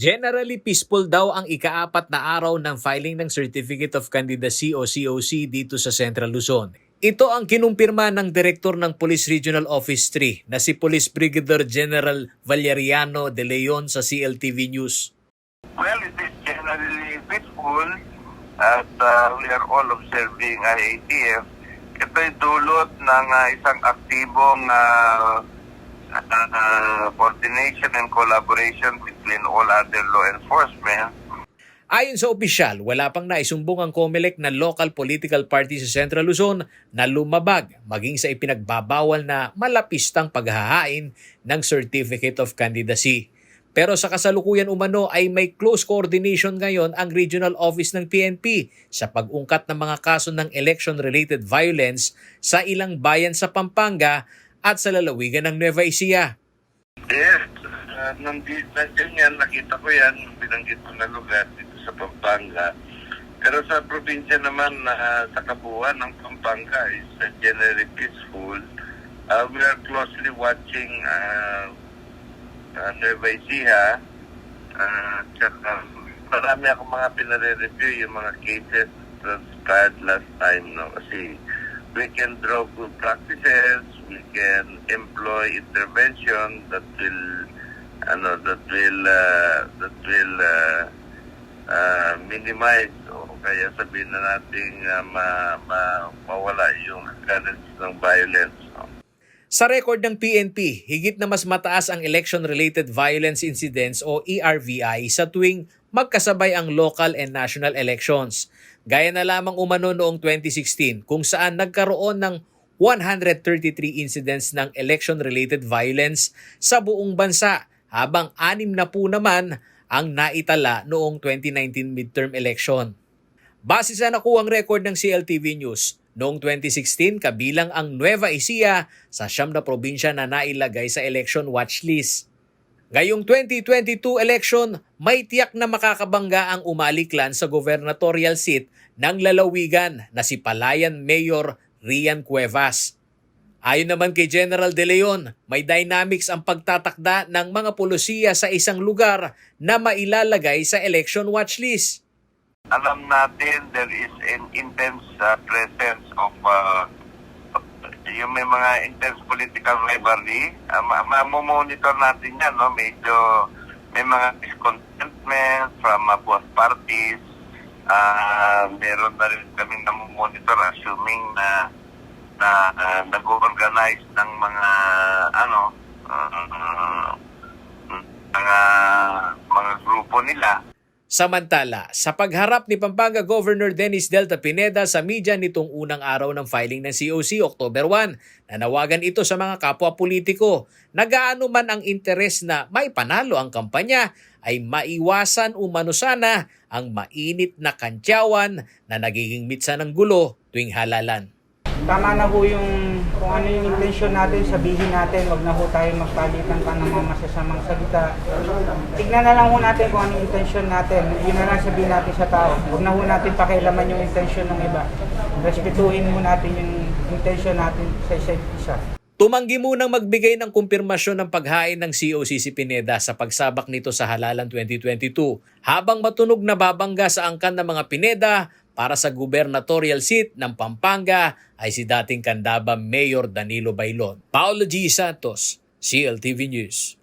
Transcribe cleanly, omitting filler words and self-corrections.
Generally peaceful daw ang ika-4 na araw ng filing ng Certificate of Candidacy o COC dito sa Central Luzon. Ito ang kinumpirma ng Direktor ng Police Regional Office 3 na si Police Brigadier General Valeriano De Leon sa CLTV News. Well, it is generally peaceful at we are all observing IATF. Ito'y dulot ng isang aktibong coordination and collaboration between all other law enforcement. Ayon sa opisyal, wala pang naisumbong ang COMELEC na local political party sa Central Luzon na lumabag maging sa ipinagbabawal na malapistang paghahain ng Certificate of Candidacy. Pero sa kasalukuyan umano ay may close coordination ngayon ang Regional Office ng PNP sa pag-ungkat ng mga kaso ng election-related violence sa ilang bayan sa Pampanga at sa lalawigan ng Nueva Ecija. Yes, nandiyan yan, nakita ko yan, binanggit ko na lugar dito sa Pampanga. Pero sa probinsya naman sa kabuuan ng Pampanga is generally peaceful. We are closely watching Nueva Ecija. Marami akong mga pinare-review yung mga cases transpired last time, no? Kasi we can draw good practices, we can employ intervention that will minimize o kaya sabihin na natin mawala yung occurrence ng violence. Sa record ng PNP, higit na mas mataas ang election-related violence incidents o ERVI sa tuwing magkasabay ang local and national elections. Gaya na lamang umano noong 2016 kung saan nagkaroon ng 133 incidents ng election-related violence sa buong bansa habang 60 naman ang naitala noong 2019 midterm election. Base sa nakuhang record ng CLTV News, noong 2016 kabilang ang Nueva Ecija sa 9 na probinsya na nailagay sa election watch list. Ngayong 2022 election, may tiyak na makakabangga ang umaliklan sa gubernatorial seat ng lalawigan na si Palayan Mayor Rian Cuevas. Ayon naman kay General De Leon, may dynamics ang pagtatakda ng mga pulisiya sa isang lugar na mailalagay sa election watch list. Alam natin there is an intense presence of yung may mga intense political rivalry. Mamomonitor natin yan, no? Medyo may mga discontentment from both parties. Meron na rin kami namomonitor assuming na nag-organize ng mga mga grupo nila. Samantala, sa pagharap ni Pampanga Governor Dennis Delta Pineda sa media nitong unang araw ng filing ng COC, October 1, nanawagan ito sa mga kapwa politiko na gaano man ang interes na may panalo ang kampanya ay maiwasan umano sana ang mainit na kantyawan na nagiging mitsa ng gulo tuwing halalan. Tama na ho yung kung ano yung intensyon natin, sabihin natin, wag na ho tayo magpalitan pa ng mga masasamang salita. Tignan na lang ho natin kung ano yung intensyon natin. Yun na lang sabihin natin sa tao. Wag na ho natin pakialaman yung intensyon ng iba. Respetuhin mo natin yung intensyon natin sa isa't isa. Tumanggi munang magbigay ng kumpirmasyon ng paghain ng COC si Pineda sa pagsabak nito sa halalan 2022 habang matunog na babangga sa angkan ng mga Pineda para sa gubernatorial seat ng Pampanga ay si dating Candaba Mayor Danilo Bailon. Paulo G. Santos, CLTV News.